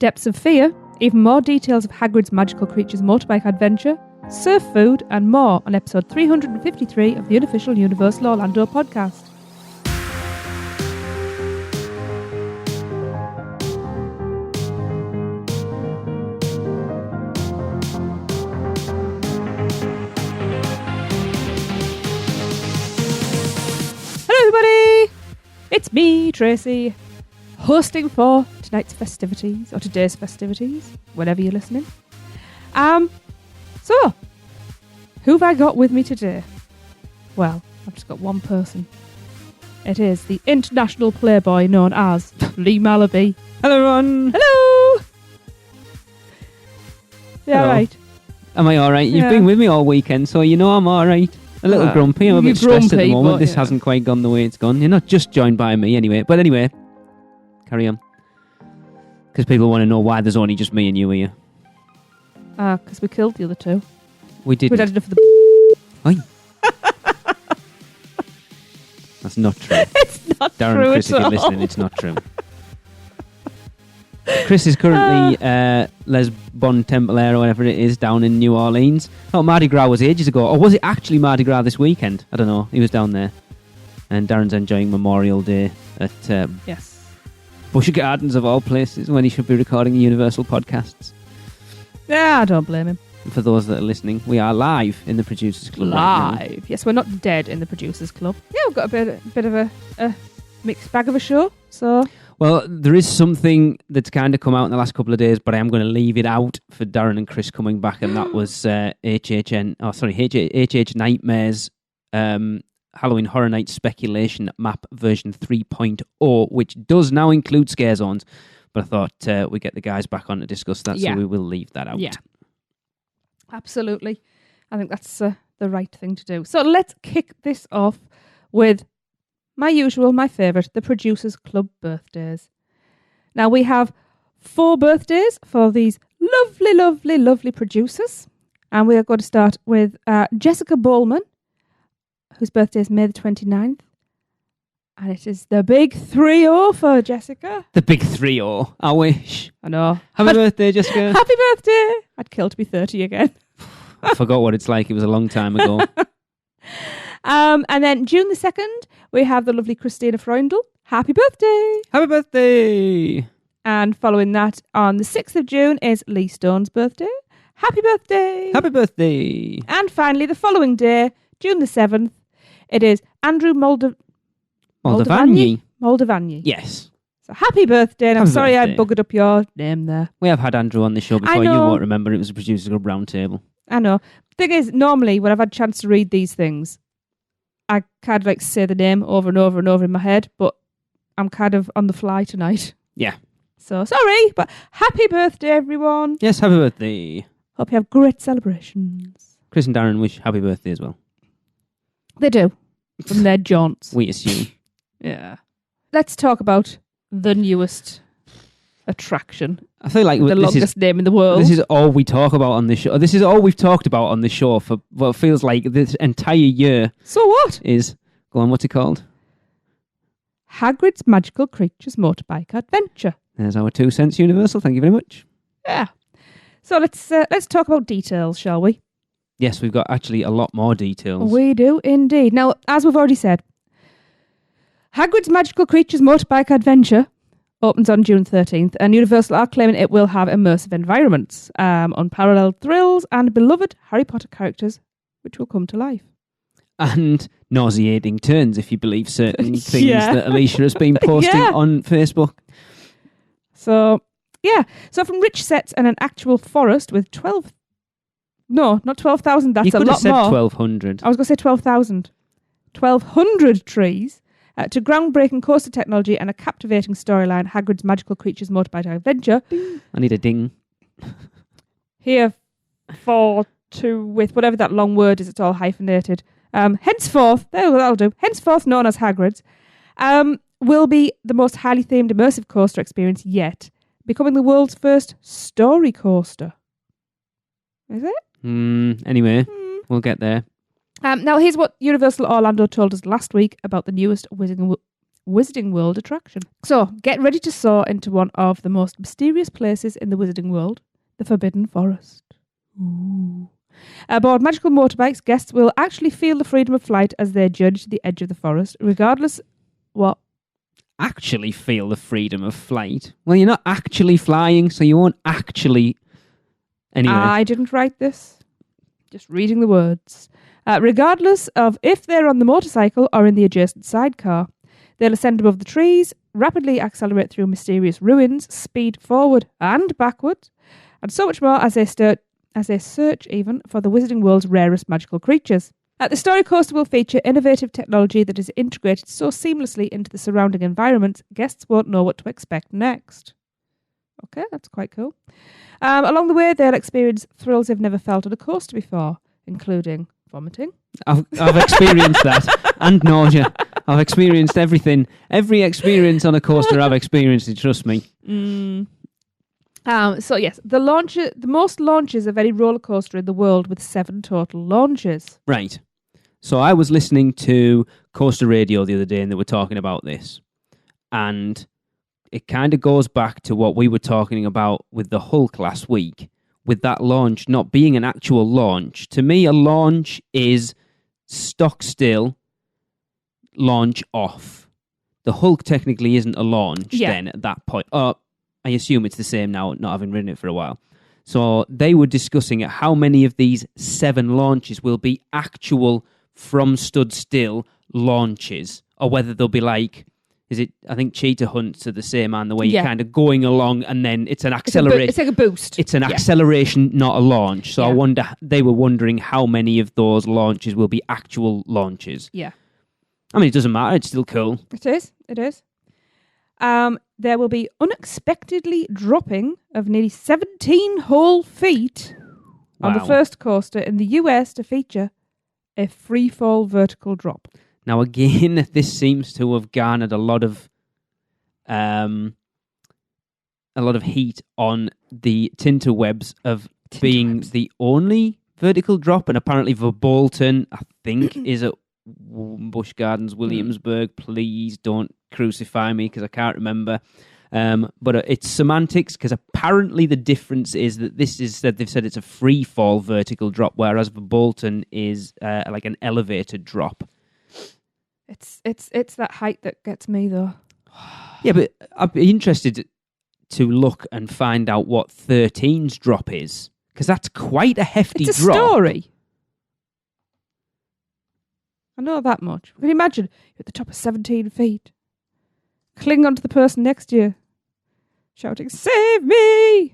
Depths of Fear, even more details of Hagrid's Magical Creatures motorbike adventure, surf food, and more on episode 353 of the Unofficial Universal Orlando podcast. Hello everybody! It's me, Tracy, hosting for tonight's festivities, or today's festivities, whenever you're listening. So, who have I got with me today? Well, I've just got one person. It is the international playboy known as Lee Malaby. Hello, everyone. Hello! Yeah, Hello. right. Am I all right? You've been with me all weekend, so you know I'm all right. A little grumpy. I'm a bit stressed at the moment. This hasn't quite gone the way it's gone. You're not just joined by me anyway. But anyway, carry on. Because people want to know why there's only just me and you here. Because we killed the other two. We didn't. We'd had enough of the... Oi. That's not true. It's not Darren true and Chris, at if all. you're listening, it's not true. Chris is currently Les Bon Templare or whatever it is down in New Orleans. Oh, Mardi Gras was ages ago. Or was it actually Mardi Gras this weekend? I don't know. He was down there. And Darren's enjoying Memorial Day at Yes. Busch Gardens of all places when he should be recording Universal podcasts. Yeah, I don't blame him. And for those that are listening, we are live in the Producers Club right now. Live. Yes, we're not dead in the Producers Club. Yeah, we've got a bit of a mixed bag of a show. So... Well, there is something that's kind of come out in the last couple of days, but I am going to leave it out for Darren and Chris coming back, and that was HH Nightmares Halloween Horror Night Speculation Map version 3.0, which does now include scare zones. But I thought we'd get the guys back on to discuss that, so we will leave that out. Yeah, absolutely. I think that's the right thing to do. So let's kick this off with my favourite, the Producers Club birthdays. Now we have 4 birthdays for these lovely, lovely, lovely producers. And we are going to start with Jessica Bowman, whose birthday is May the 29th. And it is the big 3-0 for Jessica. The big 3-0. I wish. I know. Happy birthday, Jessica. Happy birthday. I'd kill to be 30 again. I forgot what it's like. It was a long time ago. And then June the 2nd, we have the lovely Christina Freundel. Happy birthday. Happy birthday. And following that, on the 6th of June is Lee Stone's birthday. Happy birthday. Happy birthday. And finally, the following day, June the 7th, it is Andrew Moldavani. Yes. So happy birthday. And I'm Happy sorry birthday. I buggered up your name there. We have had Andrew on the show before. You won't remember. It was a Producers Club roundtable. I know. Thing is, normally when I've had a chance to read these things, I kind of like say the name over and over and over in my head, but I'm kind of on the fly tonight. Yeah. So sorry, but happy birthday, everyone. Yes, happy birthday. Hope you have great celebrations. Chris and Darren wish happy birthday as well. They do. From their jaunts. We assume. Yeah. Let's talk about the newest attraction. I feel like the longest name in the world. This is all we talk about on the show. This is all we've talked about on the show for what feels like this entire year. So what? Go on, what's it called? Hagrid's Magical Creatures Motorbike Adventure. There's our 2 cents Universal. Thank you very much. Yeah. So let's talk about details, shall we? Yes, we've got actually a lot more details. We do indeed. Now, as we've already said, Hagrid's Magical Creatures Motorbike Adventure opens on June 13th, and Universal are claiming it will have immersive environments, unparalleled thrills, and beloved Harry Potter characters, which will come to life. And nauseating turns, if you believe certain things that Alicia has been posting on Facebook. So, yeah. So from rich sets and an actual forest with 12... No, not 12,000. That's a lot more. You could have said 1,200. I was going to say 12,000. 1,200 trees. To groundbreaking coaster technology and a captivating storyline, Hagrid's Magical Creatures Motorbike Adventure. I need a ding. Here for to with whatever that long word is, it's all hyphenated. Henceforth, that'll do. Henceforth known as Hagrid's, will be the most highly themed immersive coaster experience yet, becoming the world's first story coaster. Is it? Anyway, we'll get there. Now, here's what Universal Orlando told us last week about the newest Wizarding World attraction. So, get ready to soar into one of the most mysterious places in the Wizarding World, the Forbidden Forest. Ooh. Aboard magical motorbikes, guests will actually feel the freedom of flight as they journey to the edge of the forest, regardless what. Actually feel the freedom of flight? Well, you're not actually flying, so you won't actually... Anyway. I didn't write this. Just reading the words. Regardless of if they're on the motorcycle or in the adjacent sidecar, they'll ascend above the trees, rapidly accelerate through mysterious ruins, speed forward and backward, and so much more as they search even for the Wizarding World's rarest magical creatures. The story coaster will feature innovative technology that is integrated so seamlessly into the surrounding environment, guests won't know what to expect next. Okay, that's quite cool. Along the way, they'll experience thrills they've never felt on a coaster before, including vomiting. I've experienced that, and nausea. I've experienced everything. Every experience on a coaster I've experienced it, trust me. So yes, the most launches of any roller coaster in the world, with 7 total launches. Right. So I was listening to Coaster Radio the other day and they were talking about this. And it kind of goes back to what we were talking about with the Hulk last week, with that launch not being an actual launch. To me, a launch is stock still, launch off. The Hulk technically isn't a launch then at that point. I assume it's the same now, not having ridden it for a while. So they were discussing how many of these 7 launches will be actual from stood still launches, or whether they'll be like, I think Cheetah Hunts are the same, and the way you're kind of going along and then it's an acceleration. It's like a boost. It's an acceleration, not a launch. So they were wondering how many of those launches will be actual launches. Yeah. I mean, it doesn't matter. It's still cool. It is. There will be unexpectedly dropping of nearly 17 whole feet on the first coaster in the US to feature a free-fall vertical drop. Now, again, this seems to have garnered a lot of heat on the Tinterwebs of being the only vertical drop, and apparently Verbolten, I think, is at Busch Gardens, Williamsburg. Please don't crucify me because I can't remember. But it's semantics, because apparently the difference is that they've said it's a free fall vertical drop, whereas Verbolten is like an elevated drop. It's that height that gets me though. Yeah, but I'd be interested to look and find out what 13's drop is, because that's quite a hefty drop. It's a story. I know that much. Can you imagine you're at the top of 17 feet, cling onto the person next to you, shouting, "Save me!"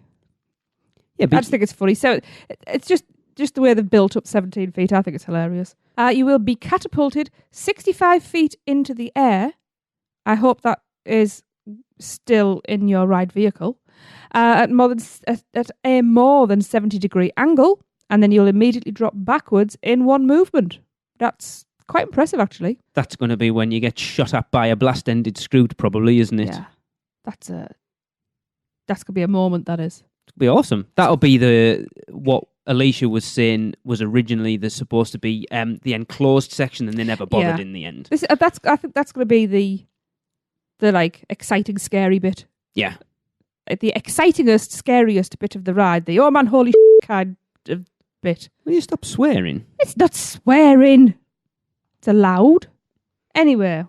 Yeah, but I just think it's funny. So it's just the way they've built up 17 feet. I think it's hilarious. You will be catapulted 65 feet into the air. I hope that is still in your ride vehicle at a more than 70-degree angle, and then you'll immediately drop backwards in one movement. That's quite impressive, actually. That's going to be when you get shot at by a blast-ended Scroot, probably, isn't it? Yeah, that's going to be a moment. That is. It'll be awesome. That'll be what Alicia was saying was originally supposed to be the enclosed section, and they never bothered in the end. I think that's going to be the like exciting, scary bit. Yeah, the excitingest, scariest bit of the ride. The oh man, holy kind of bit. Will you stop swearing? It's not swearing. It's allowed. Anyway,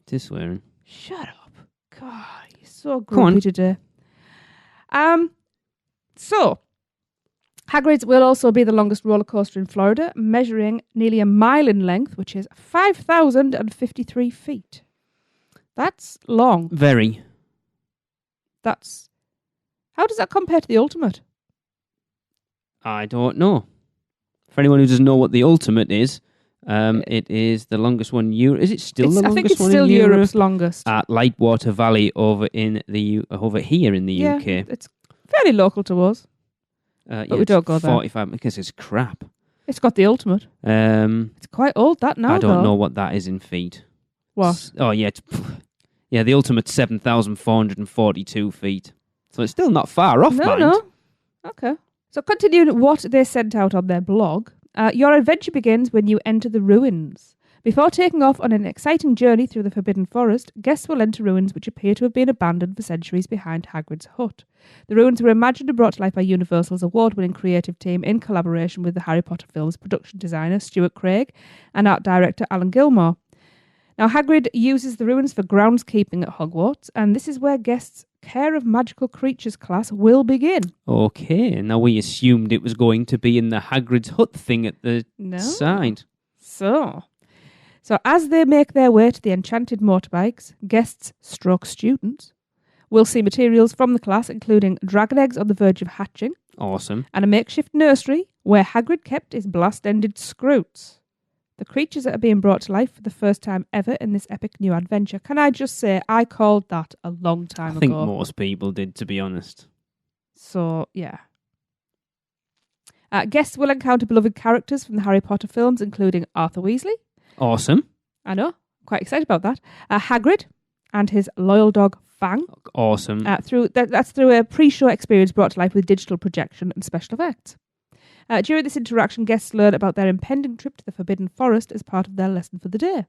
it is swearing. Shut up. God, you're so grumpy today. So, Hagrid's will also be the longest roller coaster in Florida, measuring nearly a mile in length, which is 5,053 feet. That's long. Very. How does that compare to the Ultimate? I don't know. For anyone who doesn't know what the Ultimate is, it is the longest one. Is it still the longest one? I think it's still Europe's longest. At Lightwater Valley over here in the UK. It's fairly local to us. But we don't go there. 45 because it's crap. It's got the Ultimate. It's quite old that now. I don't know what that is in feet. What? The Ultimate's 7,442 feet. So it's still not far off, No. Okay. So continuing what they sent out on their blog, your adventure begins when you enter the ruins. Before taking off on an exciting journey through the Forbidden Forest, guests will enter ruins which appear to have been abandoned for centuries behind Hagrid's hut. The ruins were imagined and brought to life by Universal's award-winning creative team in collaboration with the Harry Potter films production designer Stuart Craig and art director Alan Gilmore. Now, Hagrid uses the ruins for groundskeeping at Hogwarts, and this is where guests' Care of Magical Creatures class will begin. Okay, now we assumed it was going to be in the Hagrid's hut thing at the side. So as they make their way to the enchanted motorbikes, guests / students will see materials from the class, including dragon eggs on the verge of hatching. Awesome. And a makeshift nursery where Hagrid kept his blast-ended scroots. The creatures that are being brought to life for the first time ever in this epic new adventure. Can I just say, I called that a long time ago. I think most people did, to be honest. So, yeah. Guests will encounter beloved characters from the Harry Potter films, including Arthur Weasley. Awesome. I know. Quite excited about that. Hagrid and his loyal dog, Fang. Awesome. That's through a pre-show experience brought to life with digital projection and special effects. During this interaction, guests learn about their impending trip to the Forbidden Forest as part of their lesson for the day.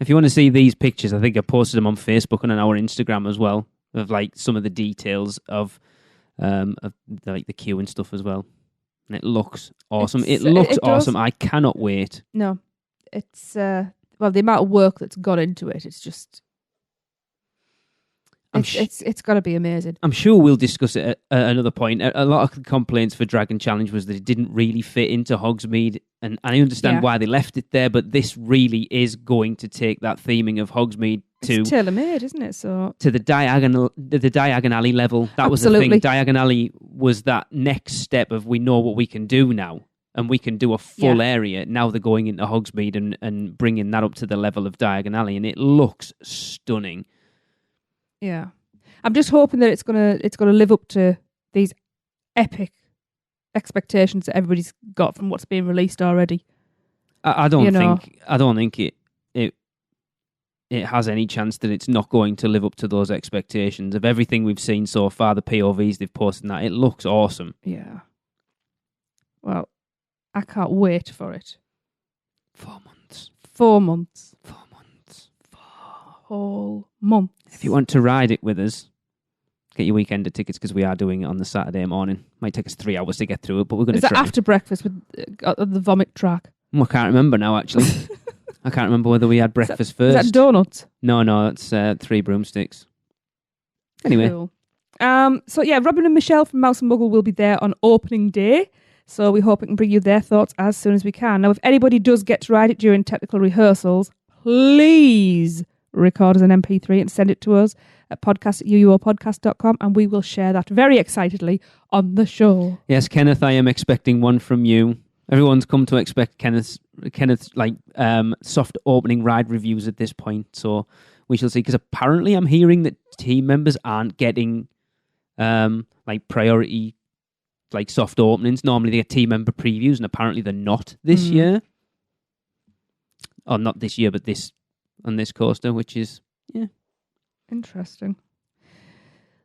If you want to see these pictures, I think I posted them on Facebook and on our Instagram as well, of like some of the details of the queue and stuff as well. And it looks awesome. It looks awesome. I cannot wait. No, it's the amount of work that's gone into it. It's just. It's got to be amazing. I'm sure we'll discuss it at another point. A lot of the complaints for Dragon Challenge was that it didn't really fit into Hogsmeade, and I understand why they left it there, but this really is going to take that theming of Hogsmeade to... It's tailor-made, isn't it? So to the Diagon Alley level. That was the thing. Diagon Alley was that next step of we know what we can do now, and we can do a full area. Now they're going into Hogsmeade and bringing that up to the level of Diagon Alley, and it looks stunning. Yeah, I'm just hoping that it's gonna live up to these epic expectations that everybody's got from what's being released already. I don't think it has any chance that it's not going to live up to those expectations of everything we've seen so far. The POVs they've posted, that it looks awesome. Yeah. Well, I can't wait for it. 4 months. 4 months. 4 months. 4 whole months. If you want to ride it with us, get your weekender tickets because we are doing it on the Saturday morning. Might take us 3 hours to get through it, but we're going to try. Is that after breakfast with the vomit track? I can't remember now, actually. I can't remember whether we had breakfast first. Is that donuts? No, it's 3 broomsticks. Anyway. Cool. Robin and Michelle from Mouse and Muggle will be there on opening day. So we hope we can bring you their thoughts as soon as we can. Now, if anybody does get to ride it during technical rehearsals, please record as an MP3 and send it to us at podcast@uuopodcast.com, and we will share that very excitedly on the show. Yes, Kenneth, I am expecting one from you. Everyone's come to expect Kenneth's soft opening ride reviews at this point, so we shall see. Because apparently, I'm hearing that team members aren't getting priority soft openings. Normally, they get team member previews, and apparently, they're not this year. Or not this year, but on this coaster, which is interesting.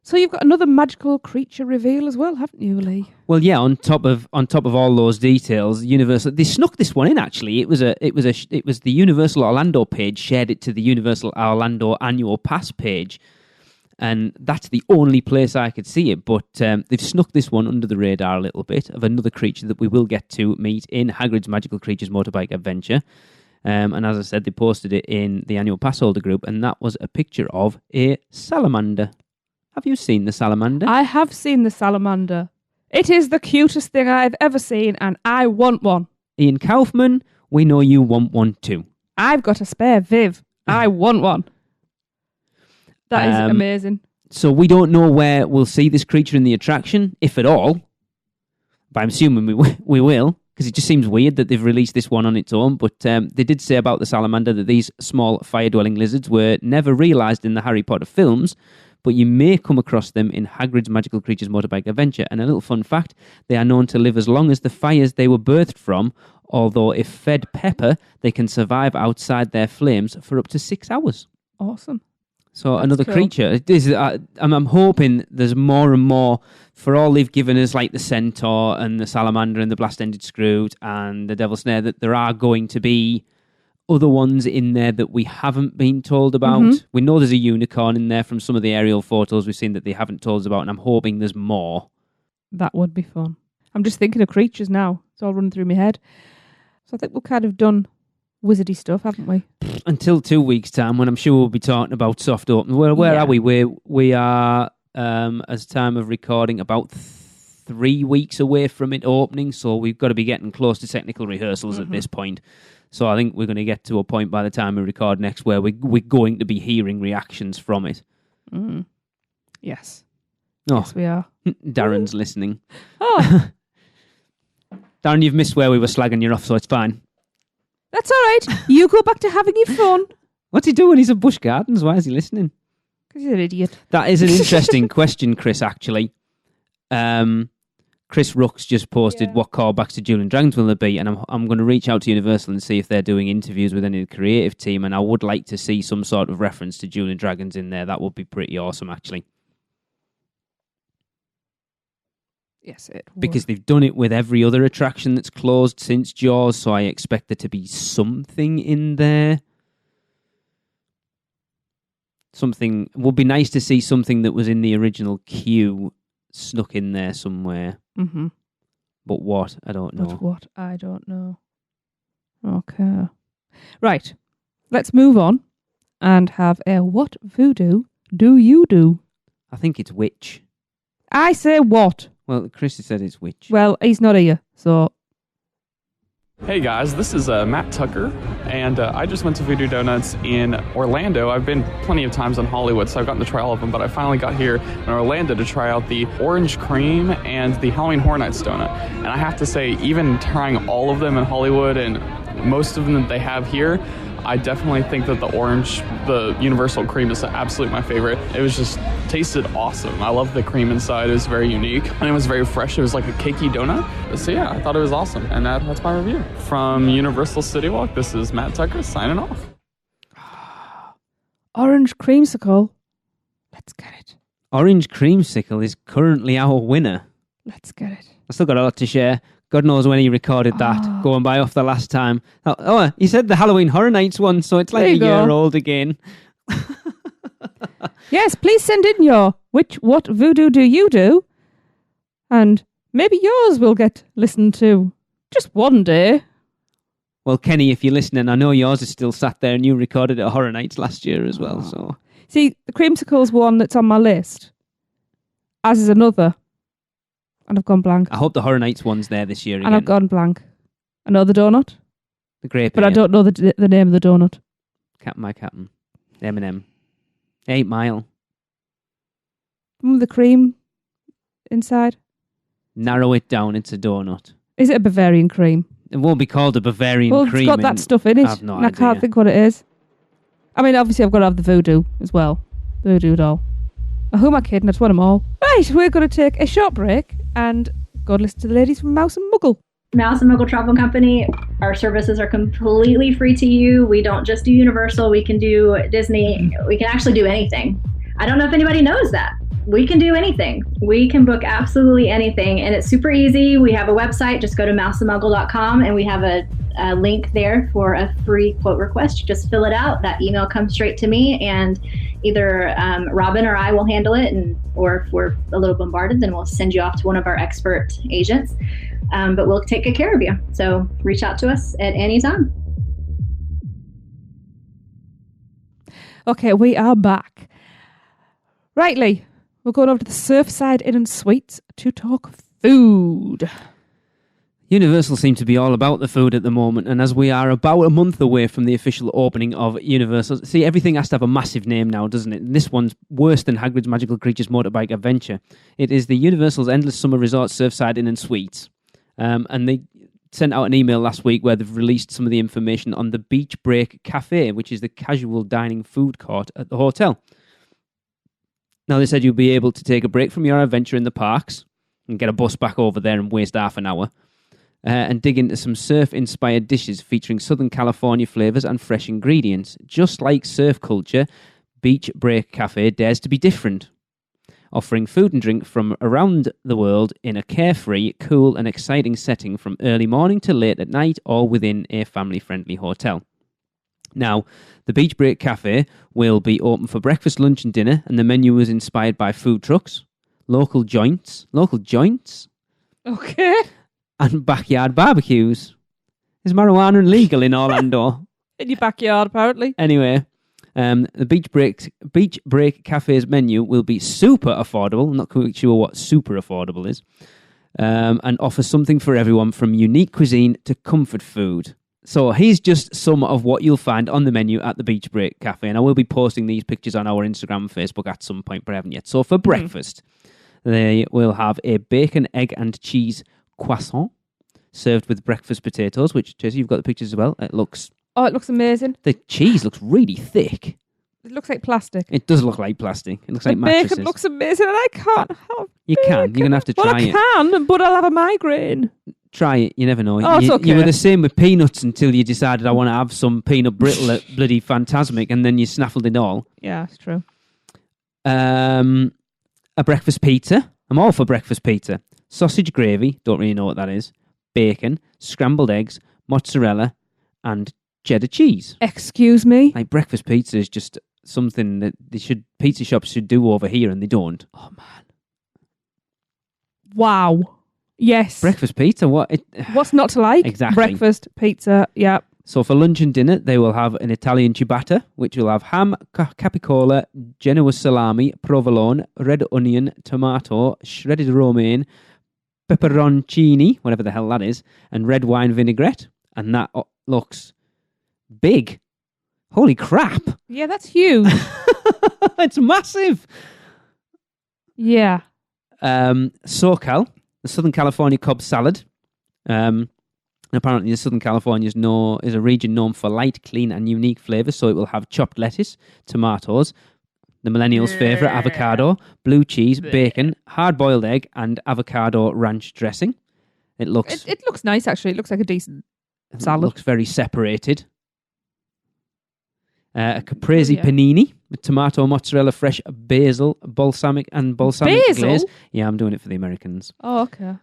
So you've got another magical creature reveal as well, haven't you, Lee? Well, yeah. On top of all those details, Universal they snuck this one in. Actually, it was the Universal Orlando page shared it to the Universal Orlando annual pass page, and that's the only place I could see it. But they've snuck this one under the radar a little bit of another creature that we will get to meet in Hagrid's Magical Creatures Motorbike Adventure. And as I said, they posted it in the annual pass holder group, and that was a picture of a salamander. Have you seen the salamander? I have seen the salamander. It is the cutest thing I've ever seen, and I want one. Ian Kaufman, we know you want one too. I've got a spare Viv. I want one. That is amazing. So we don't know where we'll see this creature in the attraction, if at all. But I'm assuming we will. Because it just seems weird that they've released this one on its own. But they did say about the salamander that these small fire-dwelling lizards were never realised in the Harry Potter films, but you may come across them in Hagrid's Magical Creatures Motorbike Adventure. And a little fun fact, they are known to live as long as the fires they were birthed from, although if fed pepper, they can survive outside their flames for up to 6 hours. Awesome. So that's another cool creature. It is, I'm hoping there's more and more. For all they've given us, like the centaur and the salamander and the blast-ended scroot and the devil snare, that there are going to be other ones in there that we haven't been told about. Mm-hmm. We know there's a unicorn in there from some of the aerial photos we've seen that they haven't told us about, and I'm hoping there's more. That would be fun. I'm just thinking of creatures now. It's all running through my head. So I think we've kind of done wizardy stuff, haven't we? Until 2 weeks' time, when I'm sure we'll be talking about soft open. Where are we? We are, as time of recording, about 3 weeks away from it opening, so we've got to be getting close to technical rehearsals at this point. So I think we're going to get to a point by the time we record next where we're going to be hearing reactions from it. Mm. Yes. Oh, yes, we are. Darren's listening. Oh. Darren, you've missed where we were slagging you off, so it's fine. That's all right. You go back to having your fun. What's he doing? He's at Busch Gardens. Why is he listening? Because he's an idiot. That is an interesting question, Chris, actually. Chris Rooks just posted what callbacks to Dueling Dragons will there be, and I'm going to reach out to Universal and see if they're doing interviews with any of the creative team, and I would like to see some sort of reference to Dueling Dragons in there. That would be pretty awesome, actually. Yes, it would. Because they've done it with every other attraction that's closed since Jaws, so I expect there to be something in there. Something would be nice to see something that was in the original queue snuck in there somewhere. Mm-hmm. But what? I don't know. But what? I don't know. Okay. Right. Let's move on and have a what voodoo do you do? I think it's witch. I say what? Well, Chris said it's witch. Well, he's not here, so... Hey guys, this is Matt Tucker, and I just went to Voodoo Donuts in Orlando. I've been plenty of times in Hollywood, so I've gotten to try all of them, but I finally got here in Orlando to try out the Orange Cream and the Halloween Horror Nights donut. And I have to say, even trying all of them in Hollywood and most of them that they have here, I definitely think that the Universal Cream is absolutely my favorite. It was just tasted awesome. I love the cream inside. It was very unique and it was very fresh. It was like a cakey donut. So yeah, I thought it was awesome. And that's my review. From Universal City Walk, this is Matt Tucker signing off. Orange Creamsicle. Let's get it. Orange Creamsicle is currently our winner. Let's get it. I still got a lot to share. God knows when he recorded that, going by off the last time. Oh, he said the Halloween Horror Nights one, so it's like a year old again. Yes, please send in your what voodoo do you do? And maybe yours will get listened to just one day. Well, Kenny, if you're listening, I know yours is still sat there and you recorded it at Horror Nights last year as well. So, see, the Creamsicle's one that's on my list, as is another. And I've gone blank. I hope the Horror Nights one's there this year again. And I've gone blank. I know the donut. The grape. But I don't know the name of the donut. Captain, my Captain. M&M. 8 Mile. The cream inside. Narrow it down, it's a donut. Is it a Bavarian cream? It won't be called a Bavarian cream. Well, it's got that stuff in it. I have no idea. I can't think what it is. I mean, obviously I've got to have the voodoo as well. The voodoo doll. Who am I kidding? I just want them all. Right, we're going to take a short break and go and listen to the ladies from Mouse and Muggle. Mouse and Muggle Travel Company, our services are completely free to you. We don't just do Universal. We can do Disney. We can actually do anything. I don't know if anybody knows that. We can do anything. We can book absolutely anything, and it's super easy. We have a website. Just go to mouseandmuggle.com, and we have a link there for a free quote request. You just fill it out. That email comes straight to me, and either Robin or I will handle it, or if we're a little bombarded, then we'll send you off to one of our expert agents. But we'll take good care of you. So reach out to us at any time. Okay, we are back. Right, Lee, we're going over to the Surfside Inn and Suites to talk food. Universal seem to be all about the food at the moment, and as we are about a month away from the official opening of Universal, see, everything has to have a massive name now, doesn't it? And this one's worse than Hagrid's Magical Creatures Motorbike Adventure. It is the Universal's Endless Summer Resort Surfside Inn and Suites. And they sent out an email last week where they've released some of the information on the Beach Break Cafe, which is the casual dining food court at the hotel. Now, they said you'll be able to take a break from your adventure in the parks and get a bus back over there and waste half an hour and dig into some surf-inspired dishes featuring Southern California flavours and fresh ingredients. Just like surf culture, Beach Break Cafe dares to be different, offering food and drink from around the world in a carefree, cool and exciting setting from early morning to late at night, all within a family-friendly hotel. Now, the Beach Break Cafe will be open for breakfast, lunch and dinner, and the menu was inspired by food trucks, local joints, Okay. and backyard barbecues. Is marijuana illegal in Orlando? In your backyard, apparently. Anyway, the Beach Break Cafe's menu will be super affordable. I'm not quite sure what super affordable is. And offers something for everyone from unique cuisine to comfort food. So here's just some of what you'll find on the menu at the Beach Break Cafe. And I will be posting these pictures on our Instagram and Facebook at some point, but I haven't yet. So for breakfast, they will have a bacon, egg and cheese croissant served with breakfast potatoes, which, Jesse, you've got the pictures as well. It looks amazing. The cheese looks really thick. It looks like plastic. It does look like plastic. It looks like mattresses. Bacon looks amazing, and I can't have You bacon. can. You're going to have to try it. I can, but I'll have a migraine. Try it. You never know. Oh, it's okay. You were the same with peanuts until you decided I want to have some peanut brittle at bloody Fantasmic, and then you snaffled it all. Yeah, it's true. A breakfast pizza. I'm all for breakfast pizza. Sausage gravy. Don't really know what that is. Bacon. Scrambled eggs. Mozzarella. And cheddar cheese. Excuse me? Like, breakfast pizza is just something that pizza shops should do over here, and they don't. Oh, man. Wow. Yes. Breakfast pizza? What's not to like? Exactly. Breakfast, pizza, yeah. So for lunch and dinner, they will have an Italian ciabatta, which will have ham, capicola, Genoa salami, provolone, red onion, tomato, shredded romaine, pepperoncini, whatever the hell that is, and red wine vinaigrette. And that looks big. Holy crap. Yeah, that's huge. It's massive. Yeah. SoCal, the Southern California Cobb salad. Apparently, the Southern California is a region known for light, clean, and unique flavors. So it will have chopped lettuce, tomatoes, the millennials' favorite avocado, blue cheese, bacon, hard-boiled egg, and avocado ranch dressing. It looks nice, actually. It looks like a decent salad. It looks very separated. A caprese panini with tomato, mozzarella, fresh basil, balsamic glaze. Yeah, I'm doing it for the Americans. Oh, okay.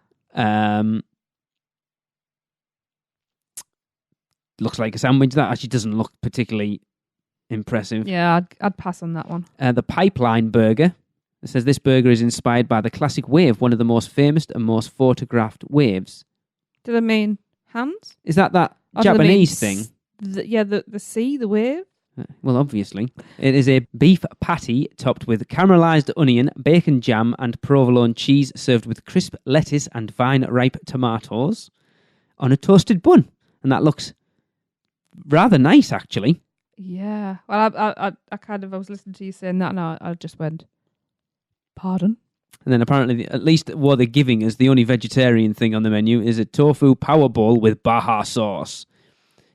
Looks like a sandwich. That actually doesn't look particularly impressive. Yeah, I'd pass on that one. The pipeline burger. It says this burger is inspired by the classic wave, one of the most famous and most photographed waves. Do they mean hands? Is that Japanese thing? The sea, the wave? Well, obviously. It is a beef patty topped with caramelized onion, bacon jam, and provolone cheese served with crisp lettuce and vine-ripe tomatoes on a toasted bun. And that looks rather nice, actually. Yeah. Well, I was listening to you saying that, and I just went, pardon? And then apparently, at least what they're giving us, the only vegetarian thing on the menu is a tofu power bowl with Baja sauce.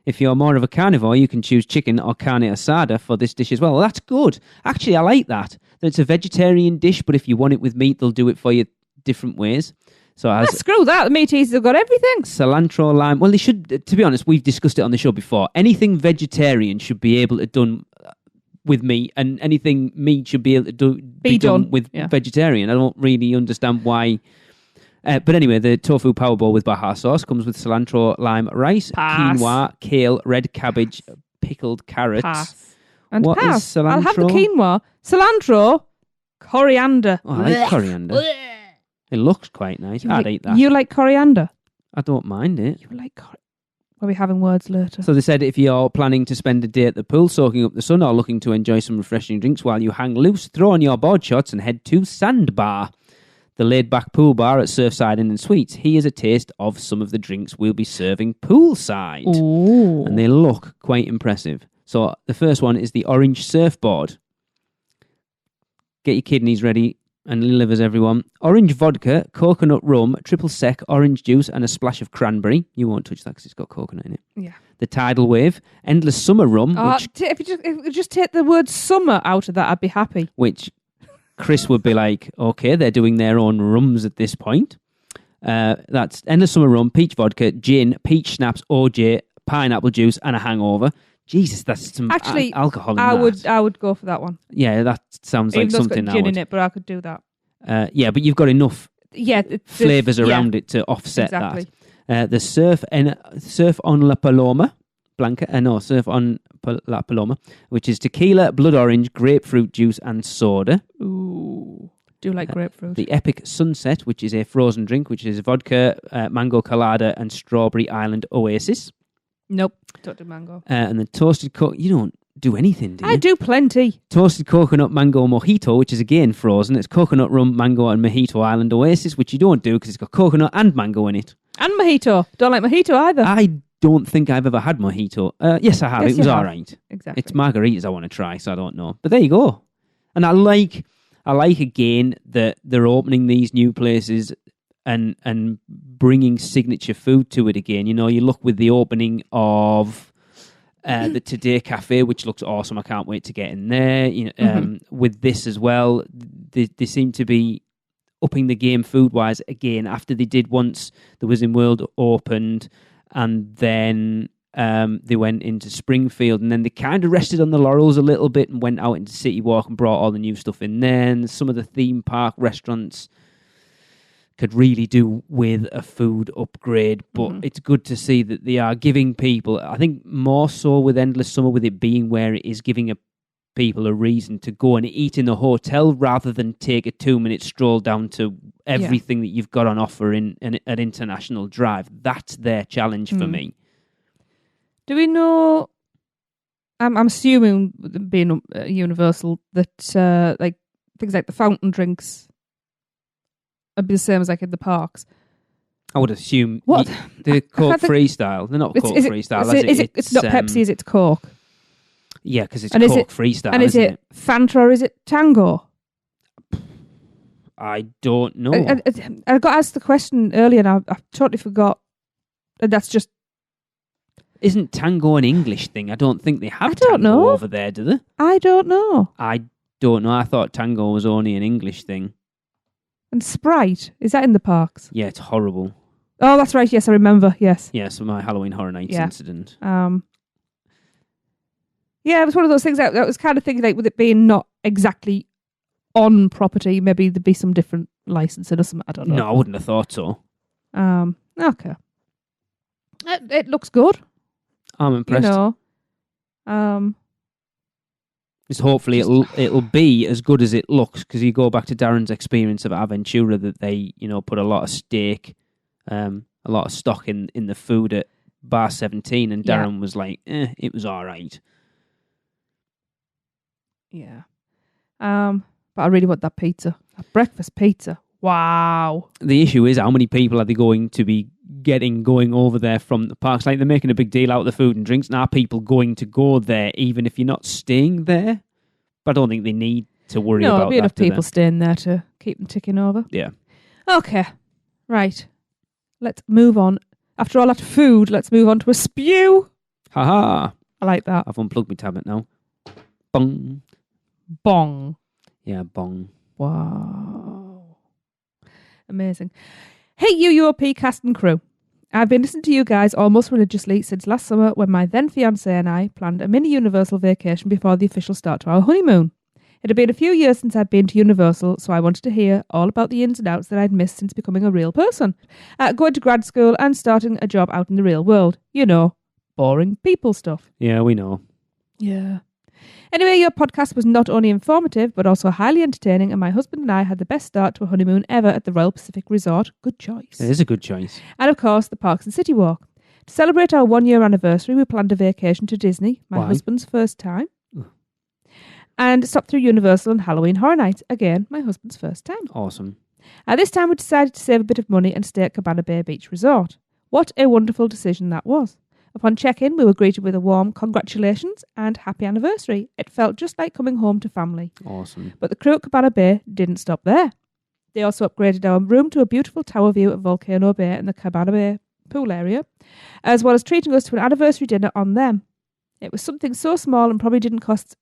If you're more of a carnivore, you can choose chicken or carne asada for this dish as well. Well, that's good. Actually, I like that it's a vegetarian dish, but if you want it with meat, they'll do it for you different ways. So screw that. The meat eaters have got everything. Cilantro, lime. Well, they should, to be honest, we've discussed it on the show before. Anything vegetarian should be able to done with meat, and anything meat should be able to be done with vegetarian. I don't really understand why. But anyway, the tofu power bowl with Baja sauce comes with cilantro, lime, rice, quinoa, kale, red cabbage, pickled carrots. Pass. And what pass. is cilantro? I'll have the quinoa. Cilantro, coriander. Oh, I like coriander. It looks quite nice. I'd eat that. You like coriander? I don't mind it. You like coriander? We'll be having words later. So they said if you're planning to spend a day at the pool soaking up the sun or looking to enjoy some refreshing drinks while you hang loose, throw on your board shorts and head to Sandbar, the laid-back pool bar at Surfside Inn and Suites. Here's a taste of some of the drinks we'll be serving poolside. Ooh. And they look quite impressive. So the first one is the orange surfboard. Get your kidneys ready and livers, everyone. Orange vodka, coconut rum, triple sec, orange juice, and a splash of cranberry. You won't touch that because it's got coconut in it. Yeah. The tidal wave, endless summer rum. If you just take the word summer out of that, I'd be happy. Which Chris would be like, okay, they're doing their own rums at this point. That's endless summer rum, peach vodka, gin, peach schnapps, OJ, pineapple juice, and a hangover. Jesus, that's some alcohol in that. I would go for that one. Yeah, that sounds like something I would. Gin in it, but I could do that. Yeah, but you've got enough flavours around it to offset exactly. that. The surf on La Paloma, Surf on La Paloma, which is tequila, blood orange, grapefruit juice, and soda. Ooh, do like grapefruit. The Epic Sunset, which is a frozen drink, which is vodka, mango colada, and strawberry island oasis. Nope, don't do mango. And then toasted you don't do anything, do you? I do plenty. Toasted coconut mango mojito, which is again frozen. It's coconut rum, mango, and mojito island oasis, which you don't do because it's got coconut and mango in it. And mojito. Don't like mojito either. I don't think I've ever had mojito. Yes, I have. Yes, it was all right. Exactly. It's margaritas I want to try, so I don't know. But there you go. And I like again that they're opening these new places and bringing signature food to it again. You know, you look with the opening of the Today Cafe, which looks awesome. I can't wait to get in there. You know, with this as well, they seem to be upping the game food-wise again. After they did once, the Wizarding World opened, and then they went into Springfield, and then they kind of rested on the laurels a little bit and went out into City Walk and brought all the new stuff in there. And some of the theme park restaurants could really do with a food upgrade, but it's good to see that they are giving people, I think more so with Endless Summer, with it being where it is giving people a reason to go and eat in a hotel rather than take a 2-minute stroll down to everything that you've got on offer at International Drive. That's their challenge for me. Do we know, I'm assuming, being Universal, that like things like the fountain drinks would be the same as like in the parks? I would assume what the Coke freestyle. They're not Coke freestyle. It's not Pepsi. Is it Coke? Yeah, because it's Coke freestyle. And is it Fanta or is it Tango? I don't know. I got asked the question earlier, and I totally forgot. And that's just. Isn't Tango an English thing? I don't think they have Tango over there, do they? I don't know. I don't know. I thought Tango was only an English thing. And Sprite, is that in the parks? Yeah, it's horrible. Oh, that's right. Yes, I remember. Yes. Yeah, so my Halloween Horror Nights incident. Yeah, it was one of those things that was kind of thinking, like, with it being not exactly on property, maybe there'd be some different licensing or something. I don't know. No, I wouldn't have thought so. Okay. It looks good. I'm impressed. You know. Just hopefully it'll be as good as it looks, because you go back to Darren's experience of Aventura, that they, you know, put a lot of stake, a lot of stock in the food at Bar 17, and Darren was like, it was all right. Yeah. But I really want that pizza. That breakfast pizza. Wow. The issue is, how many people are they going to be going over there from the parks? Like, they're making a big deal out of the food and drinks. And are people going to go there even if you're not staying there? But I don't think they need to worry about that. No, there'll be enough people staying there to keep them ticking over. Yeah. Okay. Right. Let's move on. After all that food, let's move on to a SPEW. Ha-ha. I like that. I've unplugged my tablet now. Bong. Bong. Yeah, bong. Wow. Amazing. Hey, UUOP cast and crew. I've been listening to you guys almost religiously since last summer, when my then fiancé and I planned a mini Universal vacation before the official start to our honeymoon. It had been a few years since I'd been to Universal, so I wanted to hear all about the ins and outs that I'd missed since becoming a real person. Going to grad school and starting a job out in the real world. You know, boring people stuff. Yeah, we know. Yeah. Anyway, your podcast was not only informative, but also highly entertaining, and my husband and I had the best start to a honeymoon ever at the Royal Pacific Resort. Good choice. It is a good choice. And of course, the Parks and City Walk. To celebrate our 1-year anniversary, we planned a vacation to Disney, my husband's first time. And stopped through Universal and Halloween Horror Nights, again, my husband's first time. Awesome. At this time, we decided to save a bit of money and stay at Cabana Bay Beach Resort. What a wonderful decision that was. Upon check-in, we were greeted with a warm congratulations and happy anniversary. It felt just like coming home to family. Awesome. But the crew at Cabana Bay didn't stop there. They also upgraded our room to a beautiful tower view of Volcano Bay and the Cabana Bay pool area, as well as treating us to an anniversary dinner on them. It was something so small and probably didn't cost them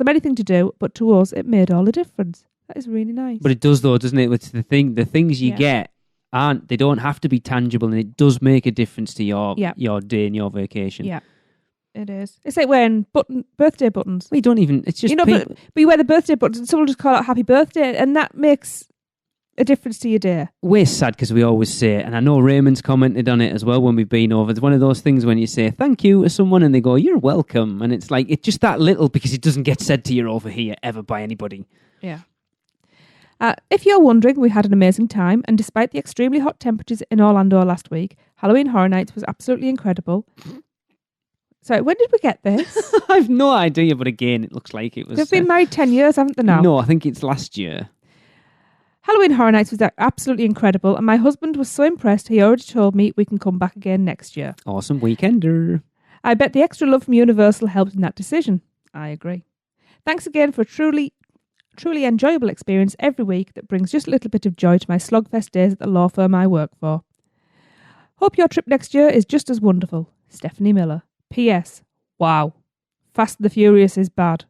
anything to do, but to us it made all the difference. That is really nice. But it does, though, doesn't it? It's the things you get they don't have to be tangible, and it does make a difference to your day and your vacation. Yeah, it is. It's like wearing birthday buttons. We don't even. It's just but you wear the birthday buttons, and someone will just call out "Happy Birthday," and that makes a difference to your day? We're sad because we always say it, and I know Raymond's commented on it as well when we've been over. It's one of those things when you say thank you to someone and they go, you're welcome. And it's like, it's just that little because it doesn't get said to you over here ever by anybody. Yeah. If you're wondering, we had an amazing time, and despite the extremely hot temperatures in Orlando last week, Halloween Horror Nights was absolutely incredible. Sorry, when did we get this? I've no idea, but again, it looks like it was... They've been married 10 years, haven't they now? No, I think it's last year. Halloween Horror Nights was absolutely incredible, and my husband was so impressed he already told me we can come back again next year. Awesome weekender. I bet the extra love from Universal helped in that decision. I agree. Thanks again for a truly enjoyable experience every week that brings just a little bit of joy to my slogfest days at the law firm I work for. Hope your trip next year is just as wonderful. Stephanie Miller. P.S. Wow. Fast and the Furious is bad.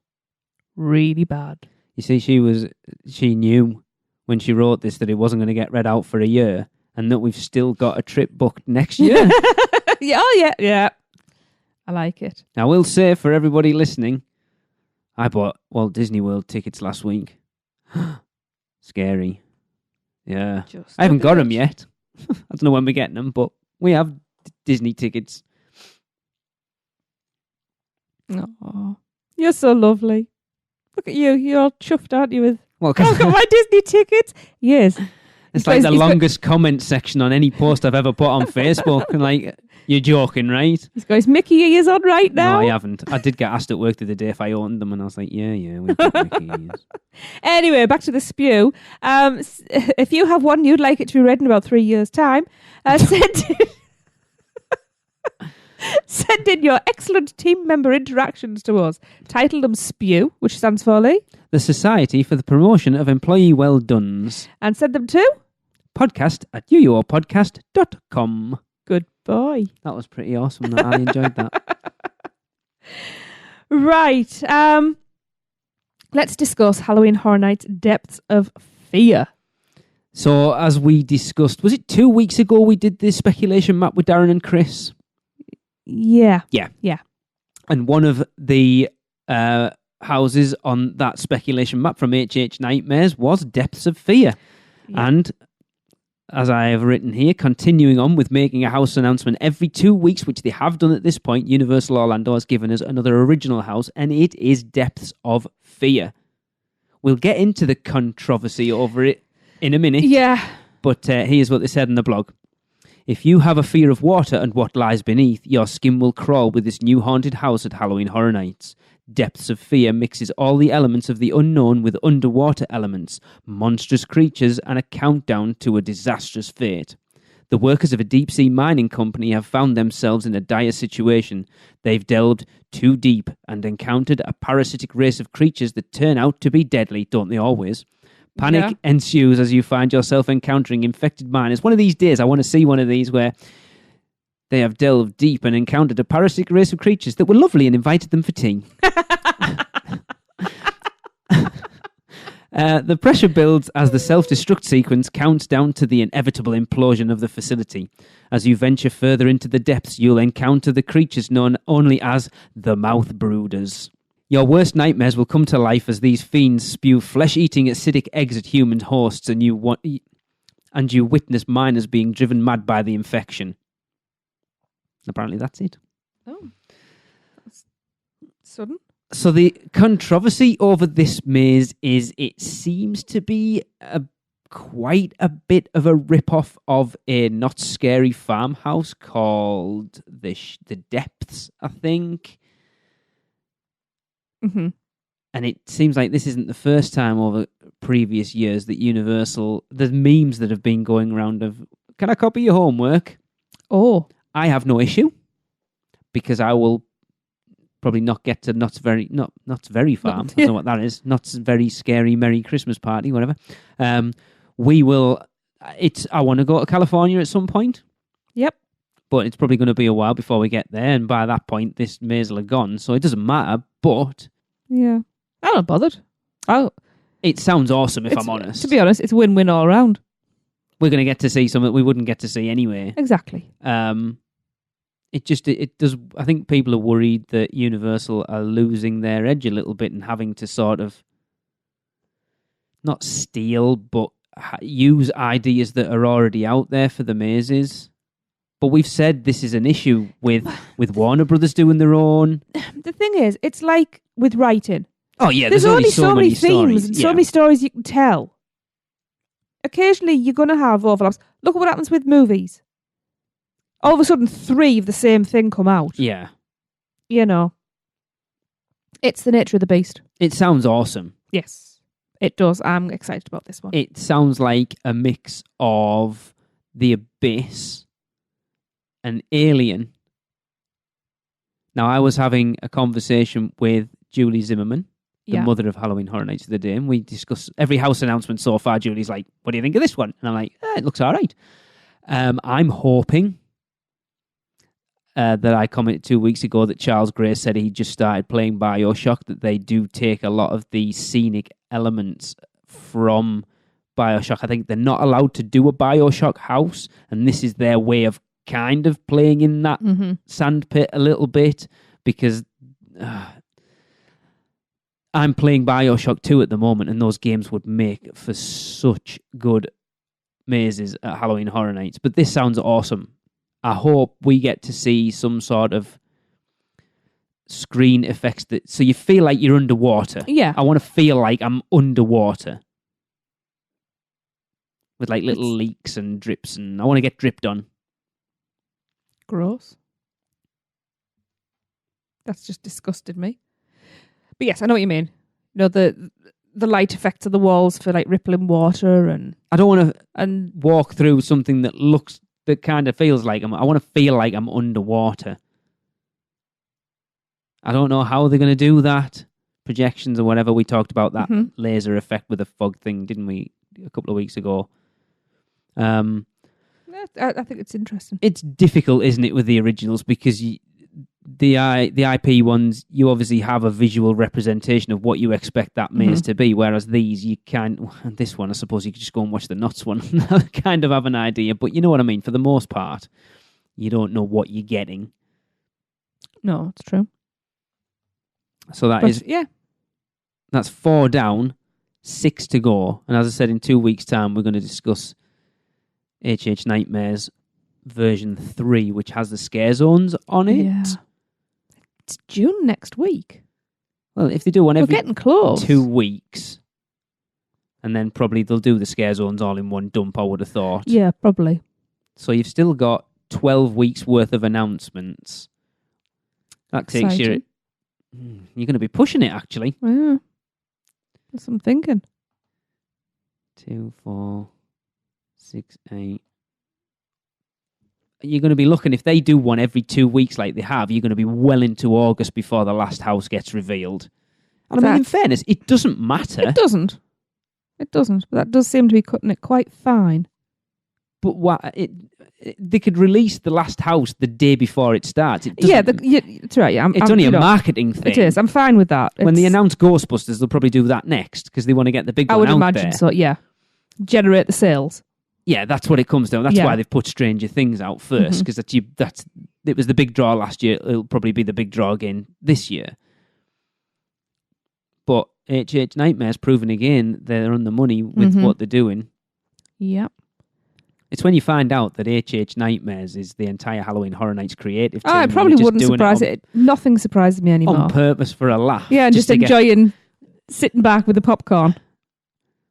Really bad. You see, she knew when she wrote this that it wasn't going to get read out for a year and that we've still got a trip booked next year. Yeah. I like it. I will say for everybody listening, I bought Walt Disney World tickets last week. Scary. Yeah. I haven't got them yet. I don't know when we're getting them, but we have Disney tickets. Oh, you're so lovely. Look at you. You're all chuffed, aren't you? I've got my Disney tickets. Yes. It's like the longest comment section on any post I've ever put on Facebook. And like, you're joking, right? He's got his Mickey ears on right now. No, I haven't. I did get asked at work the other day if I owned them, and I was like, yeah, we've got Mickey ears. Anyway, back to the SPEW. If you have one you'd like it to be read in about 3 years' time, send in your excellent team member interactions to us. Title them SPEW, which stands for Lee. The Society for the Promotion of Employee Well-Dones. And send them to podcast@uuopodcast.com. Good boy. That was pretty awesome. I enjoyed that. Right. Let's discuss Halloween Horror Nights Depths of Fear. So, as we discussed, was it 2 weeks ago we did this speculation map with Darren and Chris? Yeah. And one of the houses on that speculation map from HH Nightmares was Depths of Fear. Yeah. And as I have written here, continuing on with making a house announcement every 2 weeks, which they have done at this point, Universal Orlando has given us another original house, and it is Depths of Fear. We'll get into the controversy over it in a minute. Yeah. But here's what they said in the blog. If you have a fear of water and what lies beneath, your skin will crawl with this new haunted house at Halloween Horror Nights. Depths of Fear mixes all the elements of the unknown with underwater elements, monstrous creatures, and a countdown to a disastrous fate. The workers of a deep-sea mining company have found themselves in a dire situation. They've delved too deep and encountered a parasitic race of creatures that turn out to be deadly, don't they always? Panic ensues as you find yourself encountering infected miners. One of these days, I want to see one of these where they have delved deep and encountered a parasitic race of creatures that were lovely and invited them for tea. The pressure builds as the self-destruct sequence counts down to the inevitable implosion of the facility. As you venture further into the depths, you'll encounter the creatures known only as the Mouth Brooders. Your worst nightmares will come to life as these fiends spew flesh-eating acidic eggs at human hosts, and you witness miners being driven mad by the infection. Apparently that's it. Oh. That's sudden. So the controversy over this maze is it seems to be quite a bit of a rip-off of a not scary farmhouse called the Depths, I think. Mm-hmm. And it seems like this isn't the first time over previous years that Universal... There's memes that have been going around of, can I copy your homework? Oh. I have no issue, because I will probably not get to Knott's Very Farm. I don't know what that is. Knott's Very Scary Merry Christmas Party, whatever. We will... I want to go to California at some point. Yep. But it's probably going to be a while before we get there, and by that point, this maze will have gone, so it doesn't matter, but... Yeah. I'm not bothered. It sounds awesome, if I'm honest. To be honest, it's win-win all around. We're going to get to see something we wouldn't get to see anyway. Exactly. It does... I think people are worried that Universal are losing their edge a little bit and having to sort of... not steal, but use ideas that are already out there for the mazes. But we've said this is an issue with Warner Brothers doing their own. The thing is, it's like with writing. Oh yeah, there's only so many themes and yeah. so many stories you can tell. Occasionally, you're going to have overlaps. Look at what happens with movies. All of a sudden, 3 of the same thing come out. Yeah. You know. It's the nature of the beast. It sounds awesome. Yes, it does. I'm excited about this one. It sounds like a mix of The Abyss and Alien. Now, I was having a conversation with Julie Zimmerman, the mother of Halloween Horror Nights of the Day, and we discuss every house announcement so far. Julie's like, what do you think of this one? And I'm like, it looks all right. I'm hoping that I commented 2 weeks ago that Charles Gray said he just started playing BioShock, that they do take a lot of the scenic elements from BioShock. I think they're not allowed to do a BioShock house, and this is their way of kind of playing in that sandpit a little bit, because I'm playing BioShock 2 at the moment, and those games would make for such good mazes at Halloween Horror Nights. But this sounds awesome. I hope we get to see some sort of screen effects so you feel like you're underwater. Yeah. I want to feel like I'm underwater. With like little leaks and drips, and I want to get dripped on. Gross. That's just disgusted me. But yes, I know what you mean. You know, the light effects of the walls for like rippling water, and I don't want to walk through something that kind of feels like I want to feel like I'm underwater. I don't know how they're going to do that. Projections or whatever. We talked about that laser effect with the fog thing, didn't we, a couple of weeks ago? I think it's interesting. It's difficult, isn't it, with the originals, because the IP ones, you obviously have a visual representation of what you expect that maze to be, whereas these, you can't. This one, I suppose you could just go and watch the Nuts one, kind of have an idea, but you know what I mean. For the most part, you don't know what you're getting. No, it's true. So that's 4 down, 6 to go, and as I said, in 2 weeks' time, we're going to discuss H.H. Nightmares version 3, which has the scare zones on it. Yeah. It's June next week. Well, if they do one every We're getting close. 2 weeks, and then probably they'll do the scare zones all in one dump, I would have thought. Yeah, probably. So you've still got 12 weeks worth of announcements. That takes you... You're going to be pushing it, actually. Yeah. That's what I'm thinking. 2, 4, 6, 8... You're going to be looking, if they do one every 2 weeks like they have, you're going to be well into August before the last house gets revealed. And I mean, in fairness, it doesn't matter. It doesn't. But that does seem to be cutting it quite fine. But they could release the last house the day before it starts. It's right. It's only a marketing thing. It is. I'm fine with that. When they announce Ghostbusters, they'll probably do that next, because they want to get the big one out there. I would imagine so, yeah. Generate the sales. Yeah, that's what it comes down. That's why they've put Stranger Things out first, because it was the big draw last year. It'll probably be the big draw again this year. But H.H. Nightmare's proven again they're on the money with what they're doing. Yep. It's when you find out that H.H. Nightmares is the entire Halloween Horror Nights creative team. It probably wouldn't surprise it. Nothing surprises me anymore. On purpose for a laugh. Yeah, and just enjoying sitting back with the popcorn.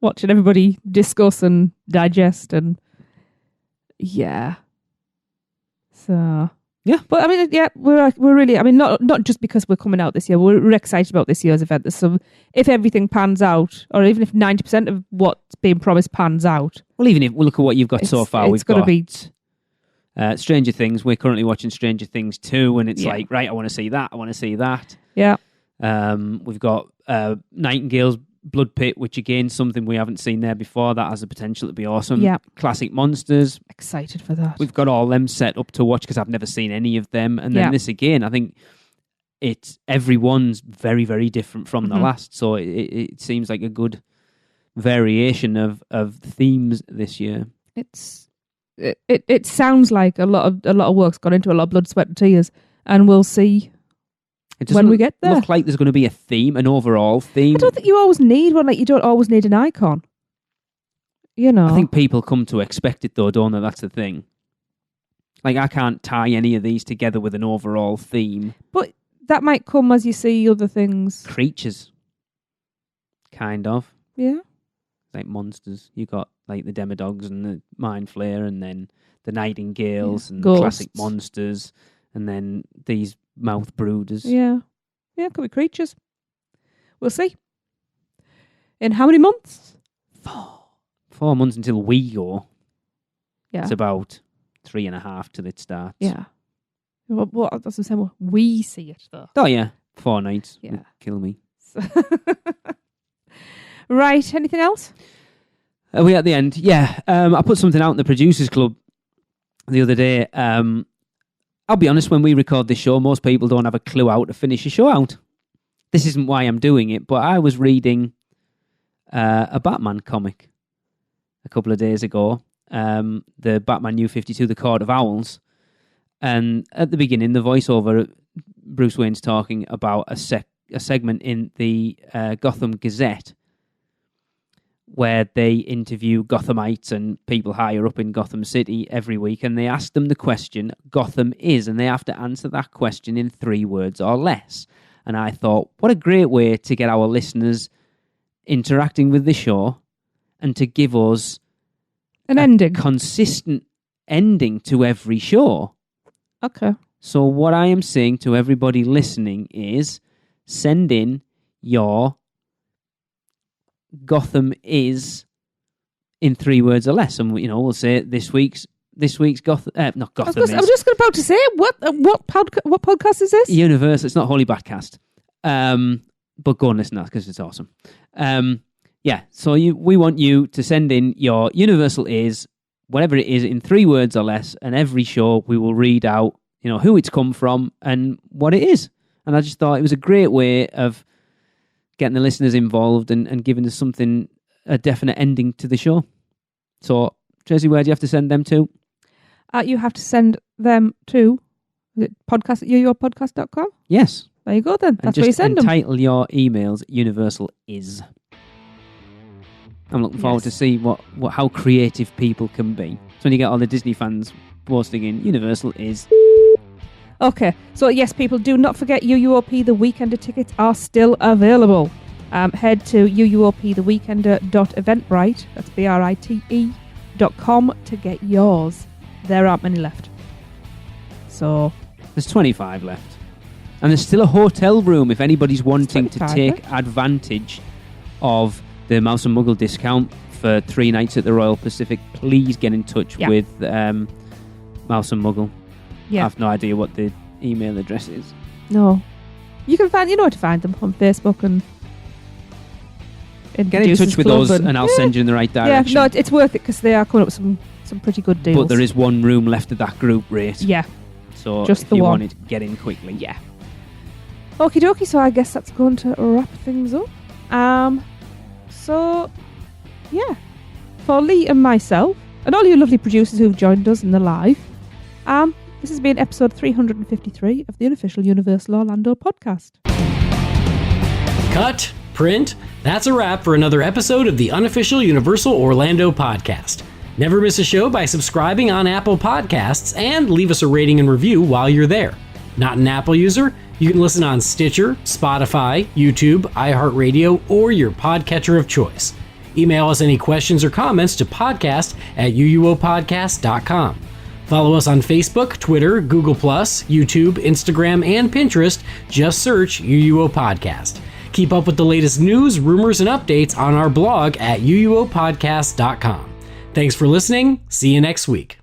Watching everybody discuss and digest, and so But I mean, we're really. I mean, not just because we're coming out this year. We're excited about this year's event. If everything pans out, or even if 90% of what's being promised pans out. Well, even if we look at what you've got so far, we've got Stranger Things. We're currently watching Stranger Things 2, and it's like, right, I want to see that. I want to see that. Yeah. We've got Nightingale's Blood Pit, which again, something we haven't seen there before. That has the potential to be awesome. Yeah. Classic Monsters. Excited for that. We've got all them set up to watch because I've never seen any of them. And then this again, I think everyone's very, very different from the last. So it seems like a good variation of themes this year. It sounds like a lot of work's gone into a lot of blood, sweat and tears, and we'll see. When we get there, look like there's going to be a theme, an overall theme. I don't think you always need one. Like, you don't always need an icon. you know. I think people come to expect it though, don't they? That's the thing. Like, I can't tie any of these together with an overall theme. But that might come as you see other things. Creatures. Kind of. Yeah. Like monsters. You got like the Demodogs and the Mind Flayer, and then the Nightingales and Ghosts. Classic monsters, and then these Mouth Brooders. Yeah. Yeah, could be creatures. We'll see. In how many months? 4 months until we go. Yeah. It's about 3.5 till it starts. Yeah. What that's the same. We see it though. Oh yeah, 4 nights. Yeah. Would kill me. Right. Anything else? Are we at the end? Yeah. I put something out in the Producers Club the other day. I'll be honest, when we record this show, most people don't have a clue how to finish a show out. This isn't why I'm doing it, but I was reading a Batman comic a couple of days ago, the Batman New 52, The Court of Owls. And at the beginning, the voiceover, Bruce Wayne's talking about a segment in the Gotham Gazette where they interview Gothamites and people higher up in Gotham City every week, and they ask them the question, Gotham is, and they have to answer that question in 3 words or less. And I thought, what a great way to get our listeners interacting with the show and to give us an ending, consistent ending to every show. Okay. So what I am saying to everybody listening is send in your Gotham is in 3 words or less, and we'll say this week's Gotham. Not Gotham. I was just about to say what podcast is this? Universe. It's not Holy Batcast. But go and listen to that because it's awesome. Yeah. So we want you to send in your Universal is, whatever it is, in 3 words or less, and every show we will read out, who it's come from and what it is. And I just thought it was a great way of getting the listeners involved and giving us a definite ending to the show. So, Tracy, where do you have to send them to? You have to send them to podcast at UUOpodcast.com. Yes. There you go then. That's where you send them. And just entitle your emails Universal is. I'm looking forward to see how creative people can be. So when you get all the Disney fans posting in Universal is. Okay, so yes, people, do not forget UUOP The Weekender tickets are still available. Head to uuoptheweekender.eventbrite, that's BRITE.com to get yours. There aren't many left. So there's 25 left. And there's still a hotel room if anybody's wanting to take advantage of the Mouse and Muggle discount for 3 nights at the Royal Pacific. Please get in touch with Mouse and Muggle. Yeah. I have no idea what the email address is. No. You can find, where to find them on Facebook and get in touch with us and I'll send you in the right direction. Yeah, no, it's worth it because they are coming up with some pretty good deals. But there is 1 room left at that group rate. Yeah. So just if you want it, get in quickly. Yeah. Okie dokie, so I guess that's going to wrap things up. So, yeah. For Lee and myself, and all you lovely producers who've joined us in the live, this has been episode 353 of the Unofficial Universal Orlando podcast. Cut, print, that's a wrap for another episode of the Unofficial Universal Orlando podcast. Never miss a show by subscribing on Apple Podcasts and leave us a rating and review while you're there. Not an Apple user? You can listen on Stitcher, Spotify, YouTube, iHeartRadio, or your podcatcher of choice. Email us any questions or comments to podcast@uuopodcast.com. Follow us on Facebook, Twitter, Google+, YouTube, Instagram, and Pinterest. Just search UUO Podcast. Keep up with the latest news, rumors, and updates on our blog at uuopodcast.com. Thanks for listening. See you next week.